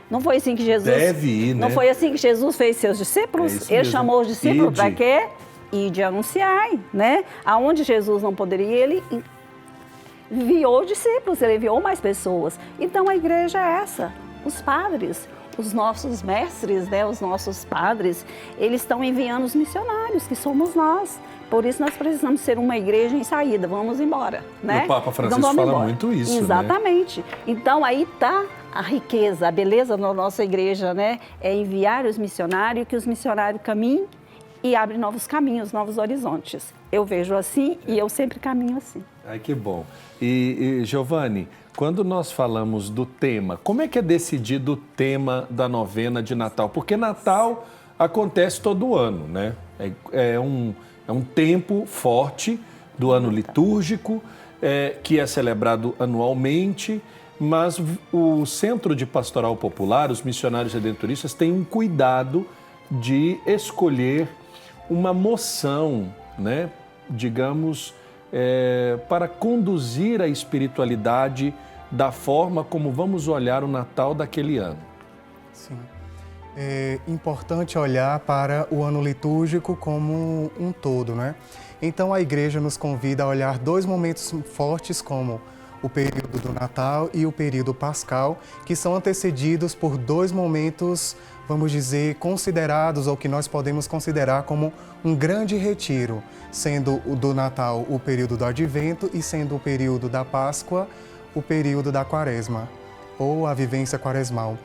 Não foi assim que Jesus... Deve ir, né? Não foi assim que Jesus fez seus discípulos? Ele chamou os discípulos para quê? Ide anunciar, né? Aonde Jesus não poderia ir, ele enviou discípulos, ele enviou mais pessoas. Então a igreja é essa, os padres, os nossos mestres, né, os nossos padres, eles estão enviando os missionários, que somos nós. Por isso nós precisamos ser uma igreja em saída, vamos embora, né? O Papa Francisco fala embora. Muito isso, exatamente. Né? Então aí está a riqueza, a beleza da nossa igreja, né? É enviar os missionários, que os missionários caminhem e abrem novos caminhos, novos horizontes. Eu vejo assim e eu sempre caminho assim. Ai, que bom. E Giovanni, quando nós falamos do tema, como é que é decidido o tema da novena de Natal? Porque Natal acontece todo ano, né? É um tempo forte do ano litúrgico, que é celebrado anualmente, mas o Centro de Pastoral Popular, os missionários redentoristas, têm um cuidado de escolher uma moção, né? Digamos, para conduzir a espiritualidade da forma como vamos olhar o Natal daquele ano. Sim. É importante olhar para o ano litúrgico como um todo, né? Então a igreja nos convida a olhar dois momentos fortes, como o período do Natal e o período pascal, que são antecedidos por dois momentos, vamos dizer, considerados, ou que nós podemos considerar como um grande retiro, sendo o do Natal o período do Advento e sendo o período da Páscoa o período da Quaresma, ou a vivência quaresmal.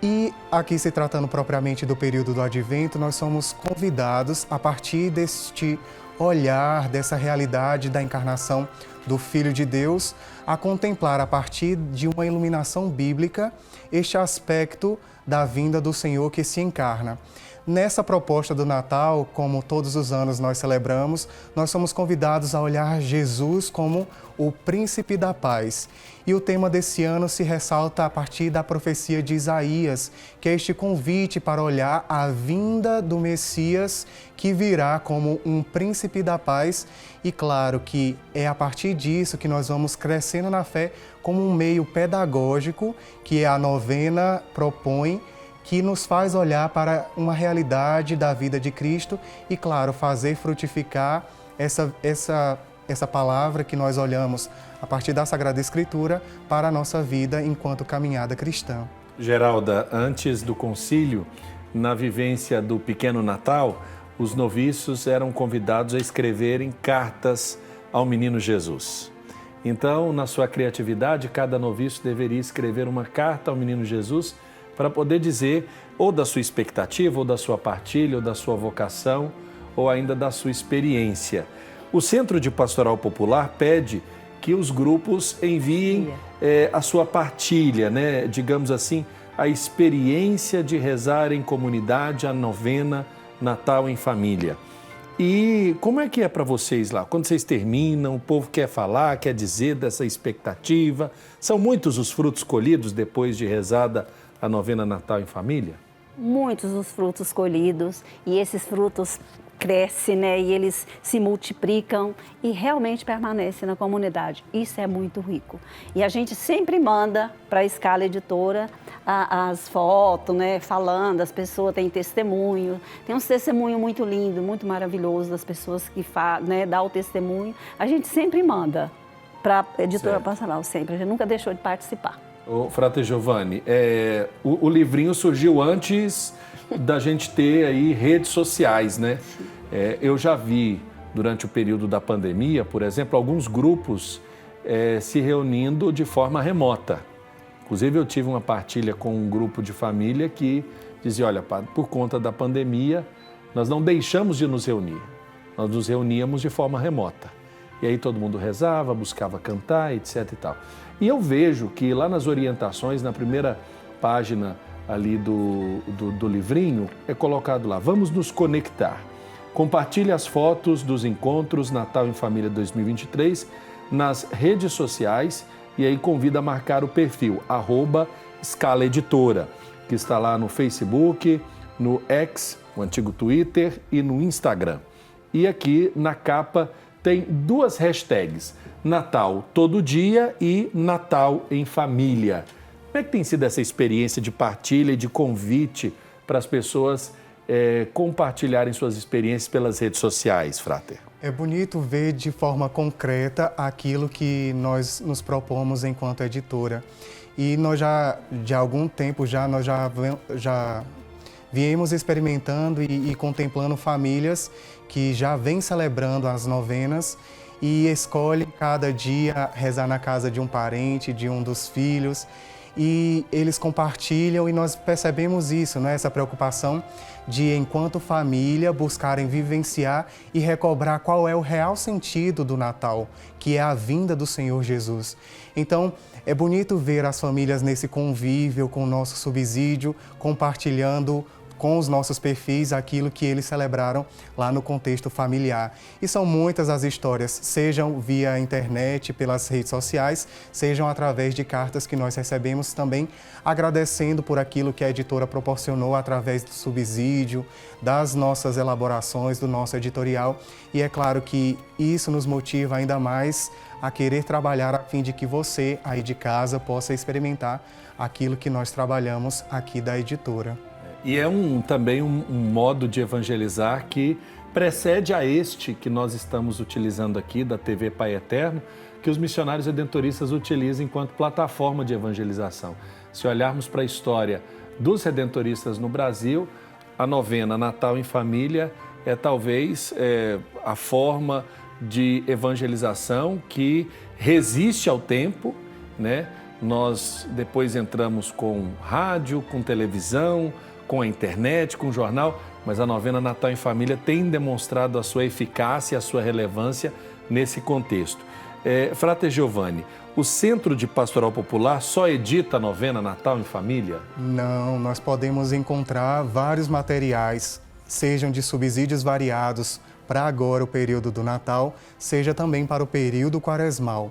E aqui, se tratando propriamente do período do Advento, nós somos convidados, a partir deste olhar, dessa realidade da encarnação do Filho de Deus, a contemplar, a partir de uma iluminação bíblica, este aspecto da vinda do Senhor que se encarna. Nessa proposta do Natal, como todos os anos nós celebramos, nós somos convidados a olhar Jesus como o Príncipe da Paz. E o tema desse ano se ressalta a partir da profecia de Isaías, que é este convite para olhar a vinda do Messias, que virá como um Príncipe da Paz. E claro que é a partir disso que nós vamos crescendo na fé como um meio pedagógico que a novena propõe, que nos faz olhar para uma realidade da vida de Cristo e, claro, fazer frutificar essa palavra que nós olhamos a partir da Sagrada Escritura para a nossa vida enquanto caminhada cristã. Geralda, antes do concílio, na vivência do Pequeno Natal, os noviços eram convidados a escreverem cartas ao Menino Jesus. Então, na sua criatividade, cada noviço deveria escrever uma carta ao Menino Jesus para poder dizer ou da sua expectativa, ou da sua partilha, ou da sua vocação, ou ainda da sua experiência. O Centro de Pastoral Popular pede que os grupos enviem a sua partilha, né? Digamos assim, a experiência de rezar em comunidade a novena Natal em família. E como é que é para vocês lá? Quando vocês terminam, o povo quer falar, quer dizer dessa expectativa? São muitos os frutos colhidos depois de rezada a novena Natal em família? Muitos os frutos colhidos, e esses frutos crescem, né? E eles se multiplicam e realmente permanecem na comunidade. Isso é muito rico. E a gente sempre manda para a Escala Editora as fotos, né? Falando, as pessoas têm testemunho. Tem uns testemunhos muito lindos, muito maravilhosos das pessoas que dão o testemunho. A gente sempre manda para a Editora Pastoral, sempre. A gente nunca deixou de participar. Ô, Frate Giovanni, o livrinho surgiu antes da gente ter aí redes sociais, né? Eu já vi, durante o período da pandemia, por exemplo, alguns grupos se reunindo de forma remota. Inclusive, eu tive uma partilha com um grupo de família que dizia, olha, padre, por conta da pandemia, nós não deixamos de nos reunir. nós nos reuníamos de forma remota. E aí todo mundo rezava, buscava cantar, etc. e tal. E eu vejo que lá nas orientações, na primeira página ali do livrinho, é colocado lá: vamos nos conectar. Compartilhe as fotos dos encontros Natal em Família 2023 nas redes sociais e aí convida a marcar o perfil @escalaeditora, que está lá no Facebook, no X, o antigo Twitter, e no Instagram. E aqui na capa tem 2 hashtags: Natal todo dia e Natal em família. Como é que tem sido essa experiência de partilha e de convite para as pessoas compartilharem suas experiências pelas redes sociais, Frater? É bonito ver de forma concreta aquilo que nós nos propomos enquanto editora. E nós de algum tempo nós já viemos experimentando e contemplando famílias que já vêm celebrando as novenas e escolhem cada dia rezar na casa de um parente, de um dos filhos. E eles compartilham e nós percebemos isso, né? Essa preocupação de, enquanto família, buscarem vivenciar e recobrar qual é o real sentido do Natal, que é a vinda do Senhor Jesus. Então, é bonito ver as famílias nesse convívio com o nosso subsídio, compartilhando com os nossos perfis aquilo que eles celebraram lá no contexto familiar. E são muitas as histórias, sejam via internet, pelas redes sociais, sejam através de cartas que nós recebemos também, agradecendo por aquilo que a editora proporcionou através do subsídio, das nossas elaborações, do nosso editorial. E é claro que isso nos motiva ainda mais a querer trabalhar a fim de que você, aí de casa, possa experimentar aquilo que nós trabalhamos aqui da editora. E é também um modo de evangelizar que precede a este que nós estamos utilizando aqui, da TV Pai Eterno, que os missionários redentoristas utilizam enquanto plataforma de evangelização. Se olharmos para a história dos redentoristas no Brasil, a novena Natal em Família é talvez a forma de evangelização que resiste ao tempo, né? Nós depois entramos com rádio, com televisão, com a internet, com o jornal, mas a novena Natal em Família tem demonstrado a sua eficácia e a sua relevância nesse contexto. Frater Giovanni, o Centro de Pastoral Popular só edita a novena Natal em Família? Não, nós podemos encontrar vários materiais, sejam de subsídios variados para agora o período do Natal, seja também para o período quaresmal.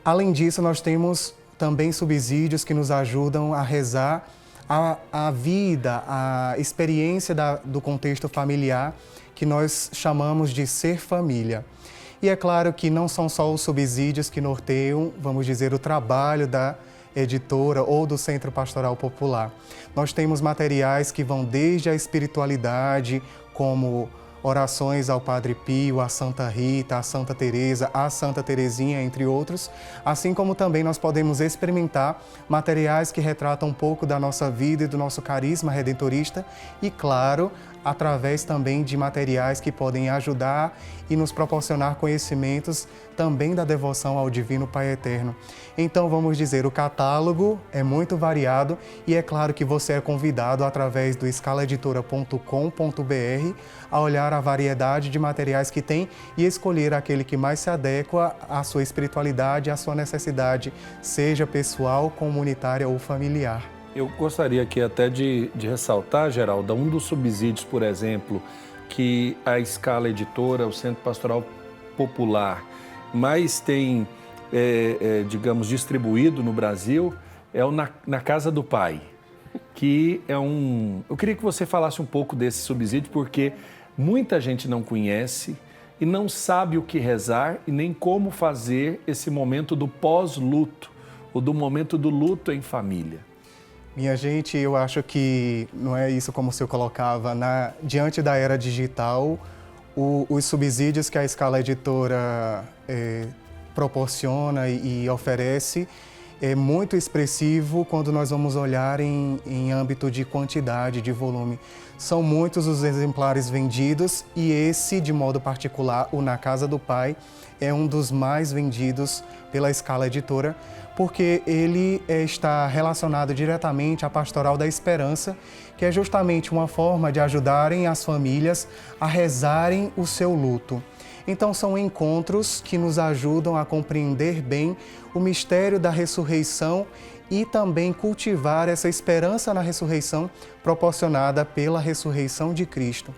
Além disso, nós temos também subsídios que nos ajudam a rezar a vida, a experiência do contexto familiar, que nós chamamos de ser família. E é claro que não são só os subsídios que norteiam, vamos dizer, o trabalho da editora ou do Centro Pastoral Popular. Nós temos materiais que vão desde a espiritualidade, como orações ao Padre Pio, à Santa Rita, à Santa Teresa, à Santa Teresinha, entre outros, assim como também nós podemos experimentar materiais que retratam um pouco da nossa vida e do nosso carisma redentorista e, claro, através também de materiais que podem ajudar e nos proporcionar conhecimentos também da devoção ao Divino Pai Eterno. Então, vamos dizer, o catálogo é muito variado e é claro que você é convidado através do escalaeditora.com.br a olhar a variedade de materiais que tem e escolher aquele que mais se adequa à sua espiritualidade, à sua necessidade, seja pessoal, comunitária ou familiar. Eu gostaria aqui até de ressaltar, Geralda, um dos subsídios, por exemplo, que a Escala Editora, o Centro Pastoral Popular, mais tem, digamos, distribuído no Brasil, é o Na Casa do Pai, que é Eu queria que você falasse um pouco desse subsídio, porque muita gente não conhece e não sabe o que rezar e nem como fazer esse momento do pós-luto, ou do momento do luto em família. Minha gente, eu acho que não é isso como o senhor colocava, diante da era digital, os subsídios que a Escala Editora proporciona e oferece, é muito expressivo quando nós vamos olhar em âmbito de quantidade, de volume. São muitos os exemplares vendidos e esse, de modo particular, o Na Casa do Pai, é um dos mais vendidos pela Scala Editora, porque ele está relacionado diretamente à Pastoral da Esperança, que é justamente uma forma de ajudarem as famílias a rezarem o seu luto. Então, são encontros que nos ajudam a compreender bem o mistério da ressurreição e também cultivar essa esperança na ressurreição proporcionada pela ressurreição de Cristo.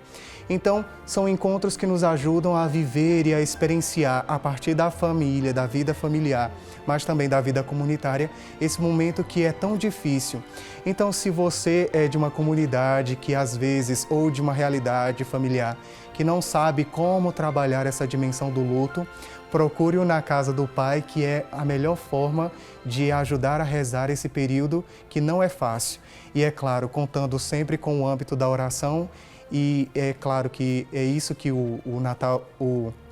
Então, são encontros que nos ajudam a viver e a experienciar, a partir da família, da vida familiar, mas também da vida comunitária, esse momento que é tão difícil. Então, se você é de uma comunidade que às vezes, ou de uma realidade familiar, que não sabe como trabalhar essa dimensão do luto, procure-o Na Casa do Pai, que é a melhor forma de ajudar a rezar esse período que não é fácil. E é claro, contando sempre com o âmbito da oração. E é claro que é isso que o Natal,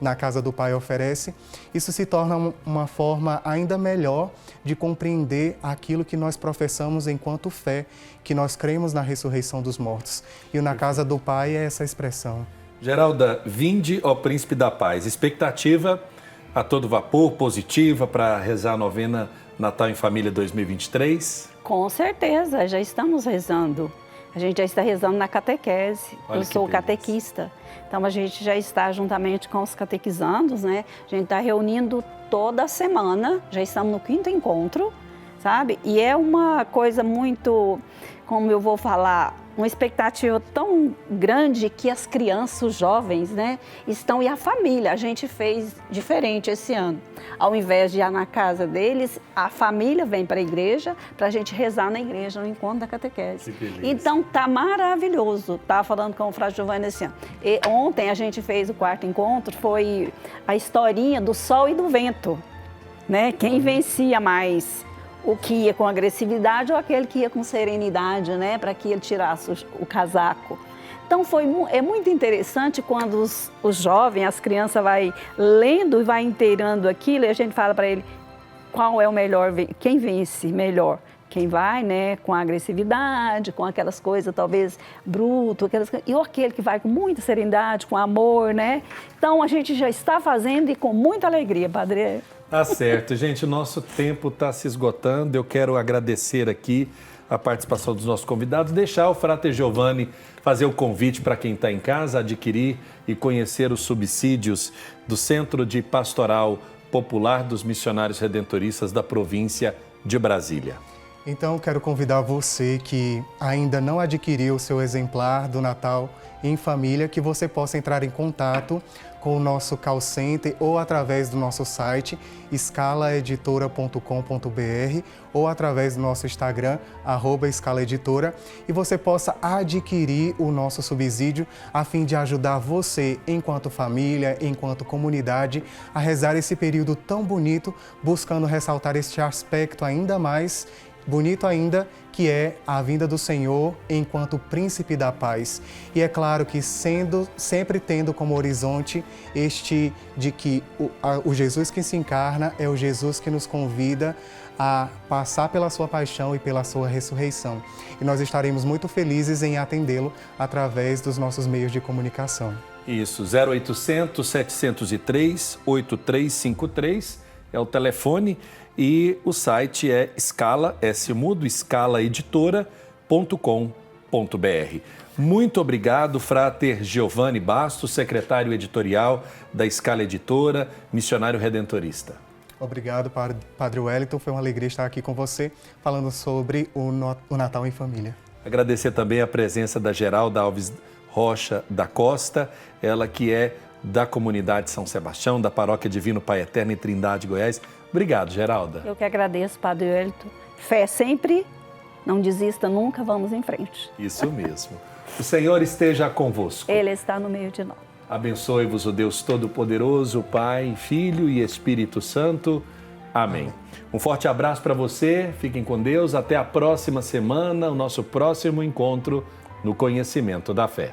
Na Casa do Pai oferece. Isso se torna uma forma ainda melhor de compreender aquilo que nós professamos enquanto fé, que nós cremos na ressurreição dos mortos. E o Na Casa do Pai é essa expressão. Geralda, vinde, ó Príncipe da Paz. Expectativa a todo vapor, positiva, para rezar a novena Natal em Família 2023? Com certeza, já estamos rezando. A gente já está rezando na catequese. Olha, eu sou beleza. Catequista. Então, a gente já está juntamente com os catequizandos, né? A gente está reunindo toda semana, já estamos no 5º encontro, sabe? E é uma coisa muito, como eu vou falar, uma expectativa tão grande que as crianças, os jovens, né, estão, e a família. A gente fez diferente esse ano. Ao invés de ir na casa deles, a família vem para a igreja, para a gente rezar na igreja, no encontro da catequese. Então, tá maravilhoso. Estava falando com o Frade Giovanni esse ano. E ontem a gente fez o 4º encontro, foi a historinha do sol e do vento, né? Quem vencia mais? O que ia com agressividade ou aquele que ia com serenidade, né? Para que ele tirasse o casaco. Então, é muito interessante quando os jovens, as crianças vai lendo e vai inteirando aquilo e a gente fala para ele qual é o melhor, quem vence melhor. Quem vai, né, com agressividade, com aquelas coisas talvez bruto, e aquele que vai com muita serenidade, com amor, né? Então, a gente já está fazendo e com muita alegria, Padre. Tá certo, gente, o nosso tempo está se esgotando. Eu quero agradecer aqui a participação dos nossos convidados, deixar o Frade Giovanni fazer o convite para quem está em casa, adquirir e conhecer os subsídios do Centro de Pastoral Popular dos Missionários Redentoristas da província de Brasília. Então, quero convidar você que ainda não adquiriu o seu exemplar do Natal em Família, que você possa entrar em contato com o nosso call center ou através do nosso site scalaeditora.com.br ou através do nosso Instagram, @scalaeditora, e você possa adquirir o nosso subsídio a fim de ajudar você, enquanto família, enquanto comunidade, a rezar esse período tão bonito, buscando ressaltar este aspecto ainda mais bonito ainda, que é a vinda do Senhor enquanto Príncipe da Paz. E é claro que sempre tendo como horizonte este de que o Jesus que se encarna é o Jesus que nos convida a passar pela sua paixão e pela sua ressurreição. E nós estaremos muito felizes em atendê-lo através dos nossos meios de comunicação. Isso, 0800 703 8353 é o telefone. E o site é scalaeditora.com.br. Muito obrigado, Frater Giovanni Bastos, secretário editorial da Scala Editora, missionário redentorista. Obrigado, Padre Wellington. Foi uma alegria estar aqui com você, falando sobre o Natal em Família. Agradecer também a presença da Geralda Alves Rocha da Costa, ela que é da comunidade São Sebastião, da Paróquia Divino Pai Eterno em Trindade, Goiás. Obrigado, Geralda. Eu que agradeço, Padre Wellington. Fé sempre, não desista nunca, vamos em frente. Isso mesmo. O Senhor esteja convosco. Ele está no meio de nós. Abençoe-vos o Deus Todo-Poderoso, Pai, Filho e Espírito Santo. Amém. Um forte abraço para você, fiquem com Deus. Até a próxima semana, o nosso próximo encontro no Conhecimento da Fé.